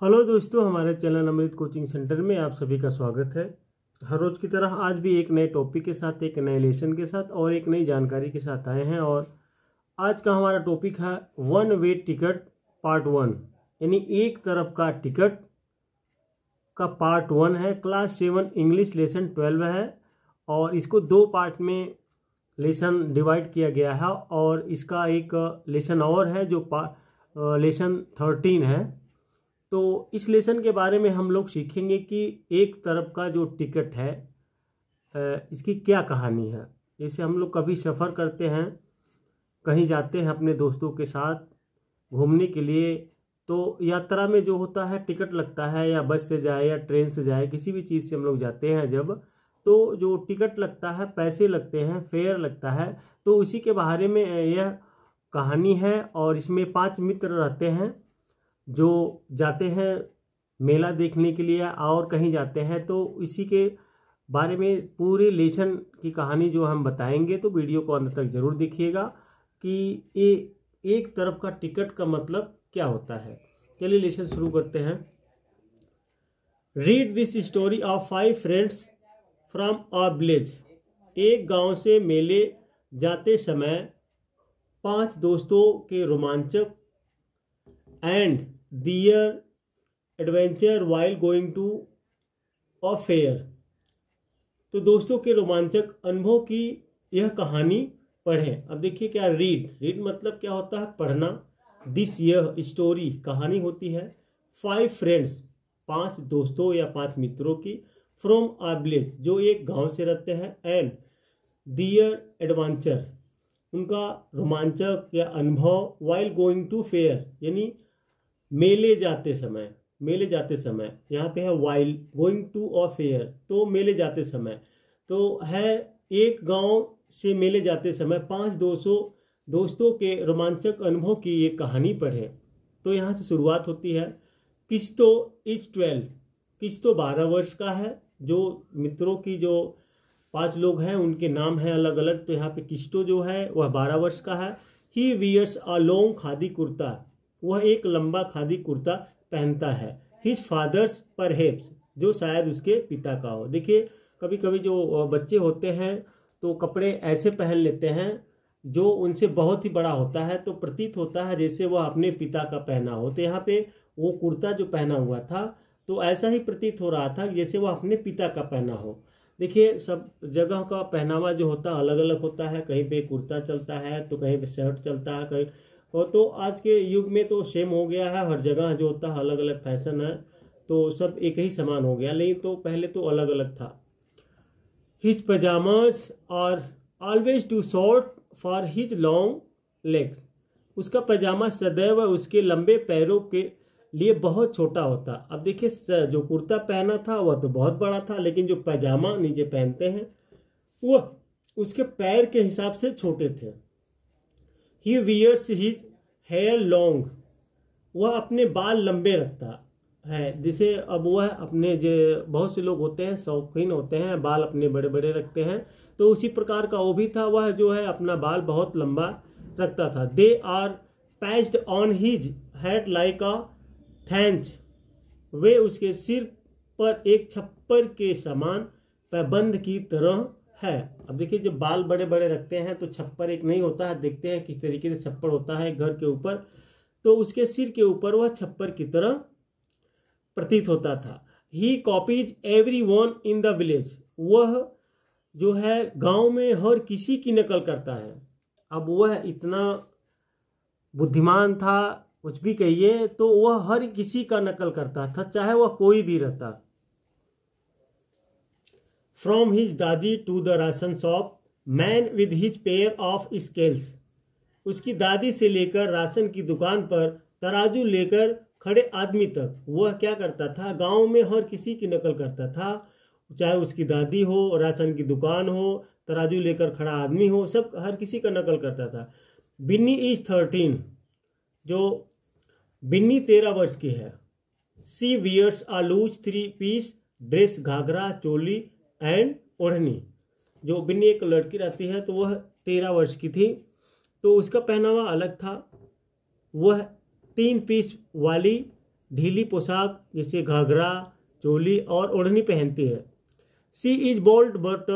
Hello दोस्तों, हमारे channel अमृत coaching centre में आप सभी का स्वागत है। हर रोज़ की तरह आज भी एक नए टॉपिक के साथ, एक नए लेसन के साथ और एक नई जानकारी के साथ आए हैं। और आज का हमारा टॉपिक है वन वे टिकट पार्ट 1, यानी एक तरफ का टिकट का पार्ट 1 है। क्लास 7 इंग्लिश लेसन 12 है और इसको दो पार्ट में लेसन डिवाइड किया गया है। और इसका एक लेसन और है जो लेसन 13 है। तो इस लेसन के बारे में हम लोग सीखेंगे कि एक तरफ का जो टिकट है इसकी क्या कहानी है। जैसे हम लोग कभी सफ़र करते हैं, कहीं जाते हैं अपने दोस्तों के साथ घूमने के लिए, तो यात्रा में जो होता है टिकट लगता है, या बस से जाए या ट्रेन से जाए, किसी भी चीज़ से हम लोग जाते हैं जब, तो जो टिकट लगता है, पैसे लगते हैं, फेयर लगता है। तो उसी के बारे में यह कहानी है। और इसमें 5 मित्र रहते हैं जो जाते हैं मेला देखने के लिए और कहीं जाते हैं। तो इसी के बारे में पूरे लेसन की कहानी जो हम बताएंगे, तो वीडियो को अंत तक जरूर देखिएगा कि ये एक तरफ का टिकट का मतलब क्या होता है। चलिए लेसन शुरू करते हैं। Read this story of 5 friends from a village. एक गांव से मेले जाते समय 5 दोस्तों के रोमांचक and their adventure while going to a fair. तो दोस्तों के रोमांचक अनुभव की यह कहानी पढ़ें। अब देखिए क्या रीड मतलब क्या होता है, पढ़ना। दिस यह स्टोरी कहानी होती है 5 फ्रेंड्स 5 दोस्तों या 5 मित्रों की, फ्रॉम अ विलेज जो एक गांव से रहते हैं, एंड दियर एडवेंचर उनका रोमांचक या अनुभव, वाइल गोइंग टू फेयर यानी मेले जाते समय यहाँ पे है while going to a fair, तो मेले जाते समय तो है एक गांव से मेले जाते समय 5 दोस्तों के रोमांचक अनुभव की ये कहानी पढ़े। तो यहाँ से शुरुआत होती है। किस्तो इज 12, किस्तो 12 वर्ष का है। जो मित्रों की जो 5 लोग हैं उनके नाम हैं अलग अलग। तो यहाँ पे किस्तो जो है वह 12 वर्ष का है। He wears a long khadi kurta, वह एक लंबा खादी कुर्ता पहनता है। हिज फादर्स परहेप्स, जो शायद उसके पिता का हो। देखिए कभी कभी जो बच्चे होते हैं तो कपड़े ऐसे पहन लेते हैं जो उनसे बहुत ही बड़ा होता है, तो प्रतीत होता है जैसे वह अपने पिता का पहना हो। तो यहाँ पे वो कुर्ता जो पहना हुआ था तो ऐसा ही प्रतीत हो रहा था जैसे वह अपने पिता का पहना हो। देखिए सब जगह का पहनावा जो होता है अलग अलग होता है। कहीं पे कुर्ता चलता है तो कहीं पे शर्ट चलता है, कहीं तो आज के युग में तो सेम हो गया है। हर जगह जो होता है अलग अलग फैशन है, तो सब एक ही समान हो गया, लेकिन तो पहले तो अलग अलग था। हिज पजामास और always too short for his long legs, उसका पजामा सदैव उसके लंबे पैरों के लिए बहुत छोटा होता। अब देखिए जो कुर्ता पहना था वह तो बहुत बड़ा था, लेकिन जो पजामा नीचे पहनते हैं वह उसके पैर के हिसाब से छोटे थे। He wears his hair long, वह अपने बाल लंबे रखता है। जैसे अब वह अपने जो बहुत से लोग होते हैं शौकीन होते हैं, बाल अपने बड़े बड़े रखते हैं, तो उसी प्रकार का वो भी था। वह जो है अपना बाल बहुत लंबा रखता था। They are patched on his head like a thatch, वे उसके सिर पर एक छप्पर के समान पैबंद की तरह है। अब देखिए जब बाल बड़े बड़े रखते हैं तो छप्पर एक नहीं होता है, देखते हैं किस तरीके से छप्पर होता है घर के ऊपर, तो उसके सिर के ऊपर वह छप्पर की तरह प्रतीत होता था। He copies every one in the village, वह जो है गांव में हर किसी की नकल करता है। अब वह इतना बुद्धिमान था, कुछ भी कहिए, तो वह हर किसी का नकल करता था, चाहे वह कोई भी रहता। From his दादी to the ration shop, man with his pair of scales, उसकी दादी से लेकर राशन की दुकान पर तराजू लेकर खड़े आदमी तक वह क्या करता था, गांव में हर किसी की नकल करता था। चाहे उसकी दादी हो, राशन की दुकान हो, तराजू लेकर खड़ा आदमी हो, सब हर किसी का नकल करता था। बिन्नी इज 13, जो बिन्नी 13 वर्ष की है। She wears a loose 3 piece dress, ghagra choli and odhni, जो बिन्नी एक लड़की रहती है तो वह 13 वर्ष की थी, तो उसका पहनावा अलग था। वह 3 पीस वाली ढीली पोशाक जैसे घाघरा, चोली और ओढ़नी पहनती है। She is bold but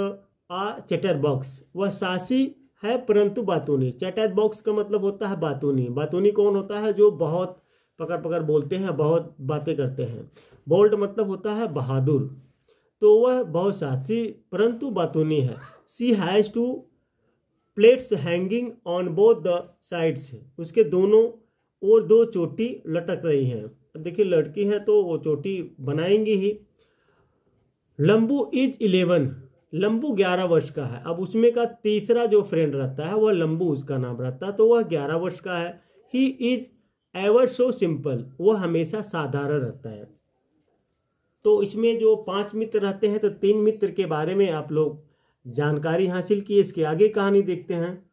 a chatterbox, वह साहसी है परंतु बातूनी। चैटर बॉक्स का मतलब होता है बातूनी। बातूनी कौन होता है? जो बहुत पकड़ पकड़ बोलते हैं, बहुत बातें करते हैं। बोल्ड मतलब होता है बहादुर, तो वह बहुत साहसी परंतु बातूनी है। She has to plates hanging on both the sides, उसके दोनों और 2 चोटी लटक रही हैं। अब देखिए लड़की है तो वो चोटी बनाएंगी ही। लंबू इज 11, लंबू 11 वर्ष का है। अब उसमें का तीसरा जो फ्रेंड रहता है वह लंबू उसका नाम रहता है, तो वह 11 वर्ष का है। He is ever so simple, वह हमेशा साधारण रहता है। तो इसमें जो 5 मित्र रहते हैं तो 3 मित्र के बारे में आप लोग जानकारी हासिल की। इसके आगे कहानी देखते हैं।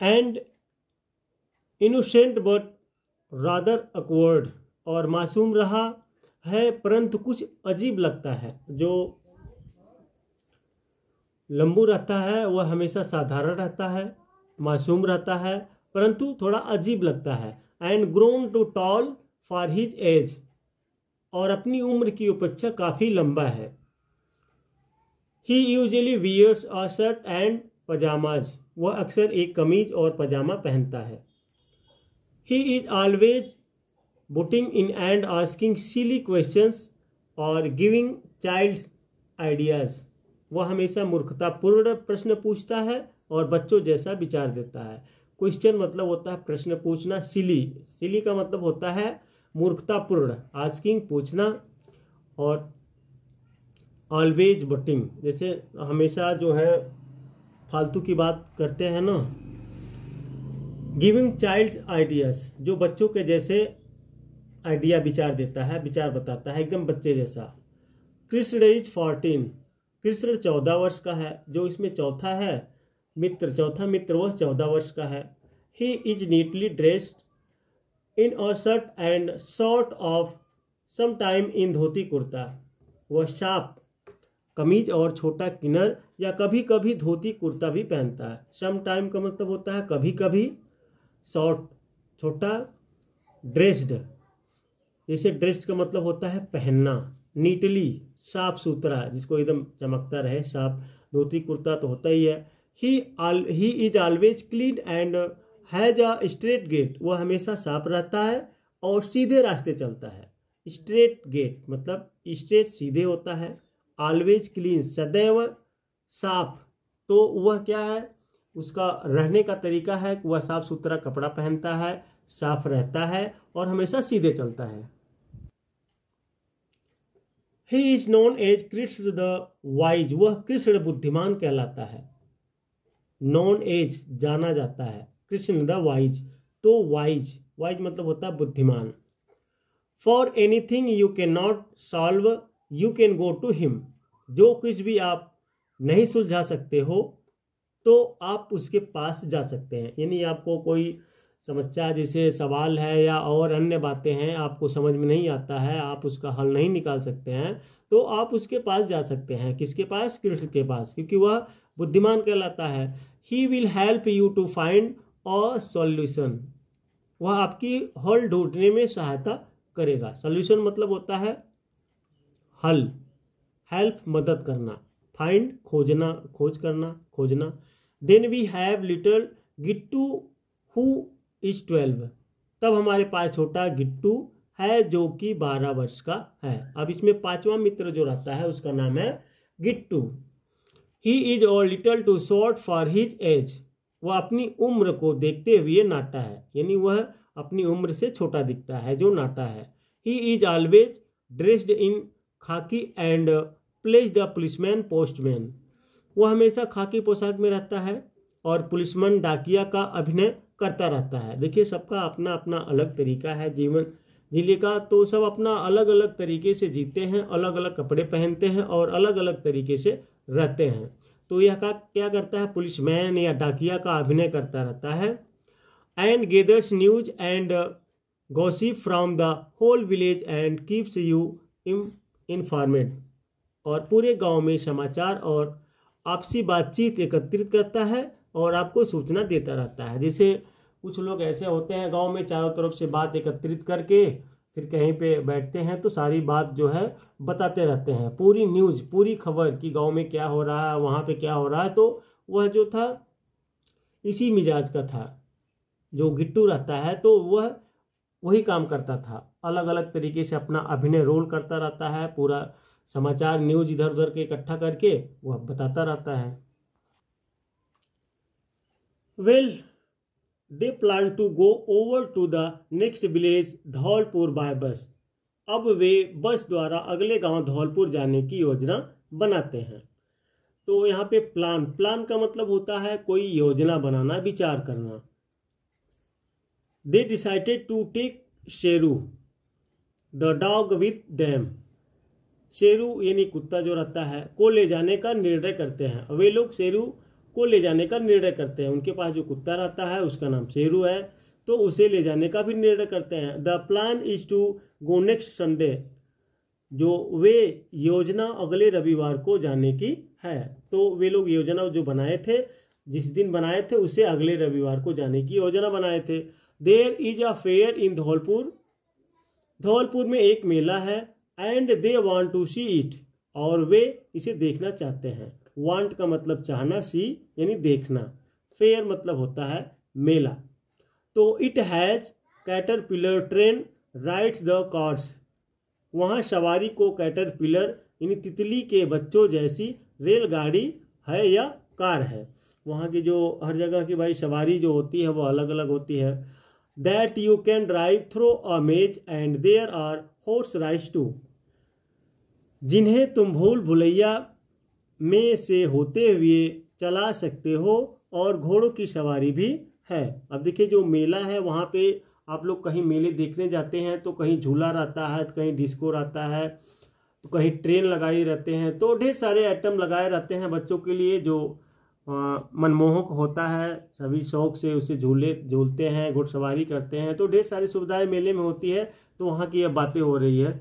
And innocent but rather awkward, और मासूम रहा है परंतु कुछ अजीब लगता है। जो लंबू रहता है वह हमेशा साधारण रहता है, मासूम रहता है परंतु थोड़ा अजीब लगता है। And grown too tall for his age, और अपनी उम्र की अपेक्षा काफ़ी लंबा है। He usually wears a shirt and pyjamas, वह अक्सर एक कमीज और पजामा पहनता है। He is always butting in and asking silly questions और गिविंग चाइल्ड्स आइडियाज, वह हमेशा मूर्खतापूर्ण प्रश्न पूछता है और बच्चों जैसा विचार देता है। क्वेश्चन मतलब होता है प्रश्न पूछना, सिली का मतलब होता है मूर्खतापूर्ण, आस्किंग पूछना, और ऑलवेज बटिंग जैसे हमेशा जो है फालतू की बात करते हैं ना। गिविंग चाइल्ड आइडियाज, जो बच्चों के जैसे आइडिया विचार देता है, विचार बताता है एकदम बच्चे जैसा। कृष्ण इज 14, कृष्ण 14 वर्ष का है। जो इसमें चौथा है मित्र, चौथा मित्र वह 14 वर्ष का है। He is neatly dressed in a shirt and short of some time in dhoti kurta, वह शार्प कमीज और छोटा किनर या कभी कभी धोती कुर्ता भी पहनता है। सम टाइम का मतलब होता है कभी कभी, शॉर्ट छोटा, ड्रेस्ड जैसे ड्रेस्ड का मतलब होता है पहनना, नीटली साफ सुथरा, जिसको एकदम चमकता रहे, साफ धोती कुर्ता तो होता ही है। He is always clean and has a straight gait, वह हमेशा साफ रहता है और सीधे रास्ते चलता है। स्ट्रेट गेट मतलब स्ट्रेट सीधे होता है, ऑलवेज क्लीन सदैव साफ, तो वह क्या है उसका रहने का तरीका है कि वह साफ सुथरा कपड़ा पहनता है, साफ रहता है और हमेशा सीधे चलता है। He is known as Krishna the wise, वह कृष्ण बुद्धिमान कहलाता है। नोन एज जाना जाता है, कृष्ण द वाइज, तो वाइज मतलब होता है बुद्धिमान। For anything you can not solve you can go to him, जो कुछ भी आप नहीं सुलझा सकते हो तो आप उसके पास जा सकते हैं। यानी आपको कोई समस्या जैसे सवाल है या और अन्य बातें हैं, आपको समझ में नहीं आता है, आप उसका हल नहीं निकाल सकते हैं, तो आप उसके पास जा सकते हैं। किसके पास? कृष्ण के पास, क्योंकि वह बुद्धिमान कहलाता है। He will help you to find a solution, वह आपकी हल ढूंढने में सहायता करेगा। सॉल्यूशन मतलब होता है हल, हेल्प मदद करना, फाइंड खोजना, खोज करना, खोजना। Then we have little Gittu who is 12, तब हमारे पास छोटा गिट्टू है जो कि 12 वर्ष का है। अब इसमें 5वां मित्र जो रहता है उसका नाम है गिट्टू। ही इज और little too short for his age, वह अपनी उम्र को देखते हुए नाटा है, यानी वह अपनी उम्र से छोटा दिखता है जो नाटा है। He is always dressed in khaki and plays the policeman postman, वह हमेशा खाकी पोशाक में रहता है और पुलिसमैन डाकिया का अभिनय करता रहता है। देखिए सबका अपना अपना अलग तरीका है जीवन जीने का, तो सब अपना अलग अलग तरीके से जीते हैं, अलग अलग कपड़े पहनते हैं और अलग अलग तरीके से रहते हैं। तो यह क्या करता है? पुलिसमैन या डाकिया का अभिनय करता रहता है। And gathers news and gossip from the whole village and keeps you informed, और पूरे गांव में समाचार और आपसी बातचीत एकत्रित करता है और आपको सूचना देता रहता है। जैसे कुछ लोग ऐसे होते हैं गांव में, चारों तरफ से बात एकत्रित करके फिर कहीं पे बैठते हैं तो सारी बात जो है बताते रहते हैं, पूरी न्यूज़, पूरी खबर कि गांव में क्या हो रहा है, वहाँ पे क्या हो रहा है। तो वह जो था इसी मिजाज का था। जो गिट्टू रहता है तो वह वही काम करता था, अलग अलग तरीके से अपना अभिनय रोल करता रहता है, पूरा समाचार न्यूज़ इधर उधर के इकट्ठा करके वह बताता रहता है। Well, they plan to go over to the next village Dholpur by bus. अब वे बस द्वारा अगले गांव धौलपुर जाने की योजना बनाते हैं। तो यहाँ पे प्लान, प्लान का मतलब होता है कोई योजना बनाना, विचार करना। They decided to take Sheru the dog with them. Sheru यानी कुत्ता जो रहता है को ले जाने का निर्णय करते हैं। वे लोग शेरू को ले जाने का निर्णय करते हैं। उनके पास जो कुत्ता रहता है उसका नाम शेरू है, तो उसे ले जाने का भी निर्णय करते हैं। The plan is to go next Sunday. जो वे योजना अगले रविवार को जाने की है। तो वे लोग योजना जो बनाए थे, जिस दिन बनाए थे उसे अगले रविवार को जाने की योजना बनाए थे। There is a fair in Dholpur. Dholpur में एक मेला है। And they want to see it. और वे इसे देखना चाहते हैं। वांट का मतलब चाहना, सी यानी देखना, फेयर मतलब होता है मेला। तो it has caterpillar train rides the cars. वहाँ सवारी को कैटरपिलर यानी तितली के बच्चों जैसी रेलगाड़ी है या कार है। वहाँ की जो हर जगह की भाई सवारी जो होती है वो अलग अलग होती है। That you can drive through a maze and there are horse rides too. जिन्हें तुम भूल भुलैया में से होते हुए चला सकते हो और घोड़ों की सवारी भी है। अब देखिए जो मेला है वहाँ पे आप लोग कहीं मेले देखने जाते हैं तो कहीं झूला रहता है, तो कहीं डिस्को रहता है, तो कहीं ट्रेन लगाई रहते हैं, तो ढेर सारे आइटम लगाए रहते हैं बच्चों के लिए जो मनमोहक होता है। सभी शौक से उसे झूलते हैं, घुड़सवारी करते हैं, तो ढेर सारी सुविधाएं मेले में होती है। तो वहाँ की यह बातें हो रही है।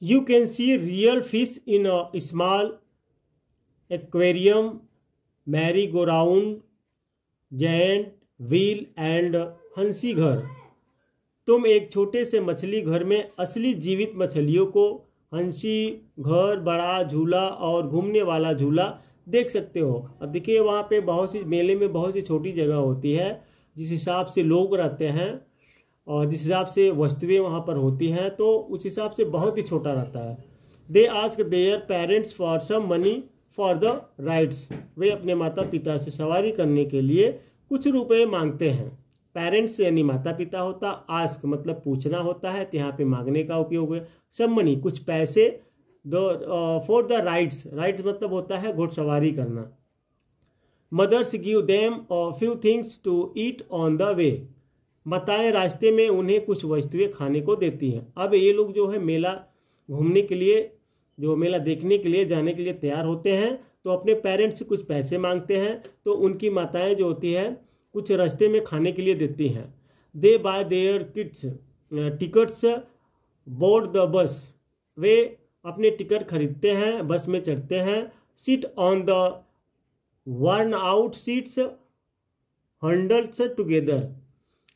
You can see real fish in a small aquarium, merry-go-round, giant wheel and हंसी घर। तुम एक छोटे से मछली घर में असली जीवित मछलियों को, हंसी घर, बड़ा झूला और घूमने वाला झूला देख सकते हो। अब देखिए वहाँ पे बहुत सी मेले में बहुत सी छोटी जगह होती है, जिस हिसाब से लोग रहते हैं और जिस हिसाब से वस्तुएं वहाँ पर होती हैं, तो उस हिसाब से बहुत ही छोटा रहता है। They ask their parents for some money for the rides. वे अपने माता पिता से सवारी करने के लिए कुछ रुपए मांगते हैं। पेरेंट्स यानी माता पिता होता, आस्क मतलब पूछना होता है, तो यहाँ पे मांगने का उपयोग है। सम मनी कुछ पैसे, फॉर द राइड्स, राइड्स मतलब होता है घुड़सवारी करना। Mothers give them a few things to eat on the way. माताएं रास्ते में उन्हें कुछ वस्तुएं खाने को देती हैं। अब ये लोग जो है मेला घूमने के लिए, जो मेला देखने के लिए जाने के लिए तैयार होते हैं, तो अपने पेरेंट्स से कुछ पैसे मांगते हैं, तो उनकी माताएं जो होती है कुछ रास्ते में खाने के लिए देती हैं। They buy their tickets board the bus. वे अपने टिकट खरीदते हैं, बस में चढ़ते हैं। Sit on the worn out seats huddled together.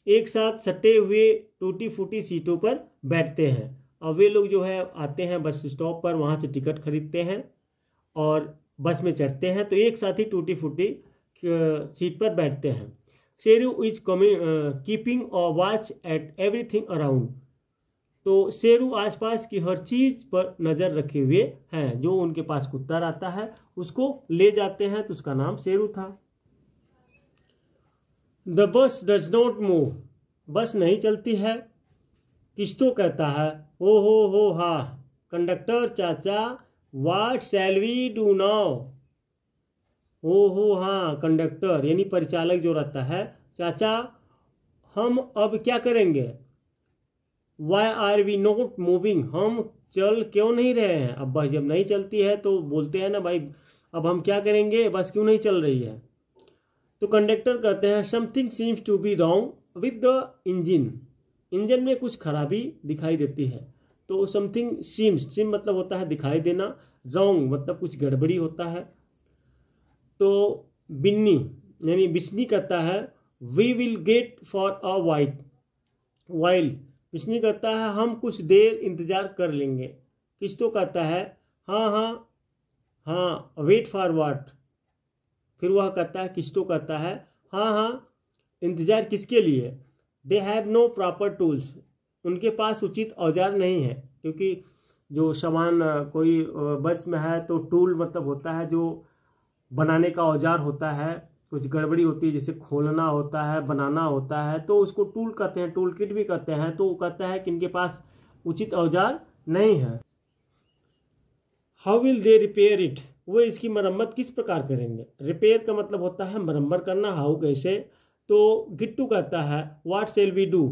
एक साथ सटे हुए टूटी फूटी सीटों पर बैठते हैं। अब वे लोग जो है आते हैं बस स्टॉप पर, वहाँ से टिकट खरीदते हैं और बस में चढ़ते हैं, तो एक साथ ही टूटी फूटी सीट पर बैठते हैं। Sheru is keeping a watch at everything around. तो शेरू आसपास की हर चीज पर नजर रखे हुए हैं। जो उनके पास कुत्ता रहता है उसको ले जाते हैं, तो उसका नाम शेरू था। The bus does not move. बस नहीं चलती है। किश्तो कहता है ओ हो हा कंडक्टर चाचा, what shall we do now. ओ हो हाँ कंडक्टर यानी परिचालक जो रहता है, चाचा हम अब क्या करेंगे। Why are we not moving, हम चल क्यों नहीं रहे हैं। अब बस जब नहीं चलती है तो बोलते हैं ना भाई अब हम क्या करेंगे, बस क्यों नहीं चल रही है। तो कंडक्टर कहते हैं something seems to be wrong with the engine. Engine में कुछ खराबी दिखाई देती है। तो समथिंग सीम्स, सीम मतलब होता है दिखाई देना, रॉन्ग मतलब कुछ गड़बड़ी होता है। तो बिन्नी यानी बिश्नी कहता है we will get for a while. Bishni कहता है हम कुछ देर इंतज़ार कर लेंगे। किश्तो कहता है हाँ हाँ हाँ, वेट फॉर व्हाट। फिर वह कहता है, किश्तो कहता है हाँ हाँ, इंतज़ार किसके लिए। They have no proper tools, उनके पास उचित औजार नहीं है। क्योंकि जो सामान कोई बस में है तो टूल मतलब होता है जो बनाने का औजार होता है। कुछ गड़बड़ी होती है जैसे खोलना होता है, बनाना होता है, तो उसको टूल कहते हैं, टूल किट भी कहते हैं। तो वो कहता है कि इनके पास उचित औजार नहीं है। How will they repair it, वो इसकी मरम्मत किस प्रकार करेंगे। रिपेयर का मतलब होता है मरम्मत करना, हाउ कैसे। तो गिट्टू कहता है व्हाट शेल वी डू,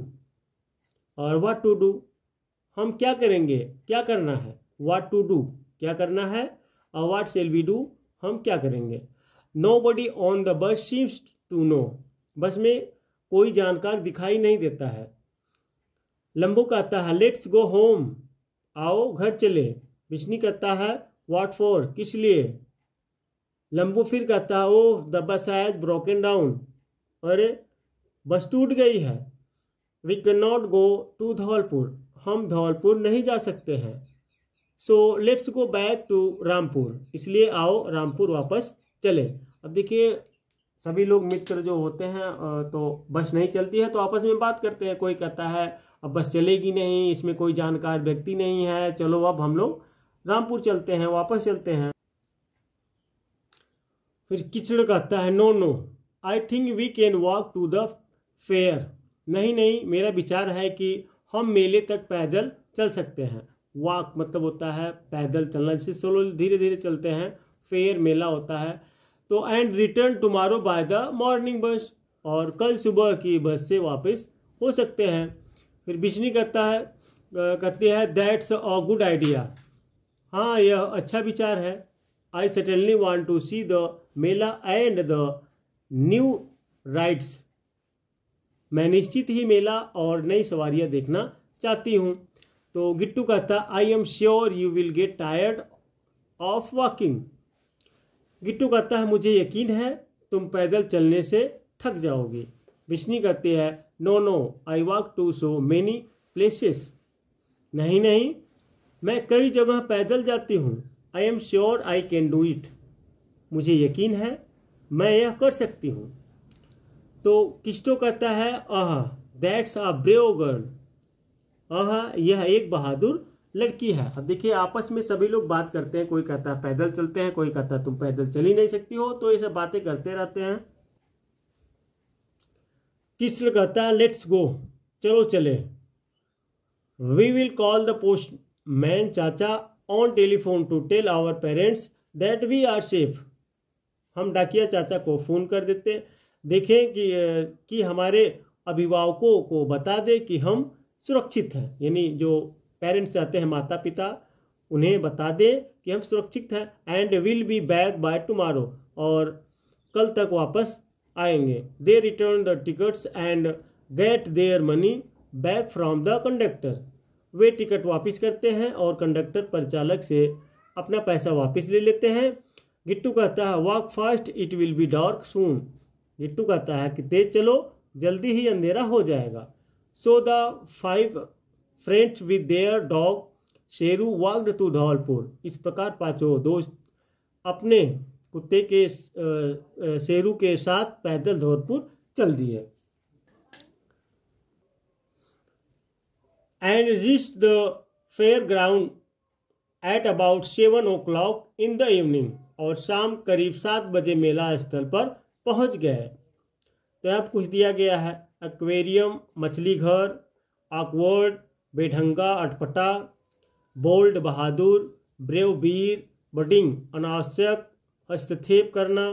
और व्हाट टू डू, हम क्या करेंगे, क्या करना है। व्हाट टू डू, क्या करना है, और व्हाट शेल वी डू, हम क्या करेंगे। Nobody on the bus seems to know, bus में कोई जानकार दिखाई नहीं देता है। लंबू कहता है लेट्स गो होम, आओ घर चले। बिश्नी कहता है व्हाट फॉर, किस लिए। लंबू फिर कहता है oh the bus has broken down, अरे बस टूट गई है। We can not go to Dholpur, हम धौलपुर नहीं जा सकते हैं। So let's go back to Rampur, इसलिए आओ रामपुर वापस चले। अब देखिए सभी लोग मित्र जो होते हैं तो बस नहीं चलती है तो आपस में बात करते हैं। कोई कहता है अब बस चलेगी नहीं, इसमें कोई जानकार व्यक्ति नहीं है, चलो अब हम लोग रामपुर चलते हैं, वापस चलते हैं। फिर किचड़ कहता है no no I think we can walk to the fair, नहीं नहीं मेरा विचार है कि हम मेले तक पैदल चल सकते हैं। वॉक मतलब होता है पैदल चलना, जिससे स्लो धीरे धीरे चलते हैं। फेयर मेला होता है। तो and return tomorrow by the morning बस, और कल सुबह की बस से वापस हो सकते हैं। फिर बिश्नी कहती है दैट्स अ गुड आइडिया, हाँ यह अच्छा विचार है। I certainly want to see the mela and the new rides, मैं निश्चित ही मेला और नई सवारियां देखना चाहती हूँ। तो गिट्टू कहता आई am sure you will get tired of walking, Gittu कहता है मुझे यकीन है तुम पैदल चलने से थक जाओगे। बिश्नी कहती है no no I walk to so many places, नहीं नहीं मैं कई जगह पैदल जाती हूँ। I am sure I can do it, मुझे यकीन है मैं यह कर सकती हूँ। तो किश्तो कहता है आह दैट्स अ ब्रेव गर्ल, आह यह एक बहादुर लड़की है। अब देखिए आपस में सभी लोग बात करते हैं, कोई कहता है पैदल चलते हैं, कोई कहता है तुम पैदल चल ही नहीं सकती हो, तो ये सब बातें करते रहते हैं। किश्तो कहता है लेट्स गो, चलो चले। We will call the postman chacha on telephone to tell our parents that we are safe, हम डाकिया चाचा को फ़ोन कर देते, देखें कि हमारे अभिभावकों को बता दे कि हम सुरक्षित हैं। यानी जो पेरेंट्स चाहते हैं माता पिता, उन्हें बता दे कि हम सुरक्षित हैं। And will be back by tomorrow, और कल तक वापस आएंगे। They return the tickets and get their money back from the conductor, वे टिकट वापस करते हैं और कंडक्टर परिचालक से अपना पैसा वापस ले लेते हैं। गिट्टू कहता है walk fast it will be dark soon, Gittu कहता है कि तेज चलो जल्दी ही अंधेरा हो जाएगा। So the 5 friends with their dog Sheru walked to Dholpur, इस प्रकार पांचों दोस्त अपने कुत्ते के शेरू के साथ पैदल धौलपुर चल दिए। And reached the fair ground at about 7 o'clock in the evening, और शाम करीब 7 बजे मेला स्थल पर पहुंच गए। तो यहाँ कुछ दिया गया है, एक्वेरियम मछली घर, ऑकवर्ड बेढंगा अटपटा, बोल्ड बहादुर, ब्रेव वीर, बडिंग अनावश्यक, हस्तक्षेप करना,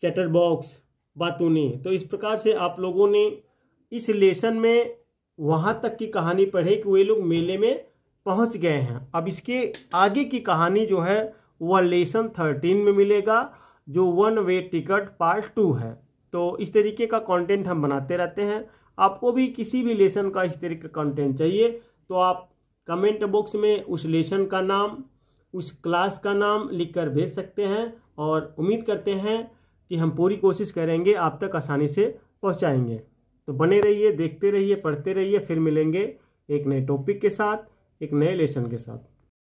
चैटरबॉक्स बातूनी। तो इस प्रकार से आप लोगों ने इस लेसन में वहाँ तक की कहानी पढ़ी कि वे लोग मेले में पहुँच गए हैं। अब इसके आगे की कहानी जो है वह लेसन 13 में मिलेगा, जो 1 वे टिकट पार्ट 2 है। तो इस तरीके का कंटेंट हम बनाते रहते हैं। आपको भी किसी भी लेसन का इस तरीके का कंटेंट चाहिए तो आप कमेंट बॉक्स में उस लेसन का नाम, उस क्लास का नाम लिखकर भेज सकते हैं। और उम्मीद करते हैं कि हम पूरी कोशिश करेंगे आप तक आसानी से पहुंचाएंगे। तो बने रहिए, देखते रहिए, पढ़ते रहिए। फिर मिलेंगे एक नए टॉपिक के साथ, एक नए लेसन के साथ।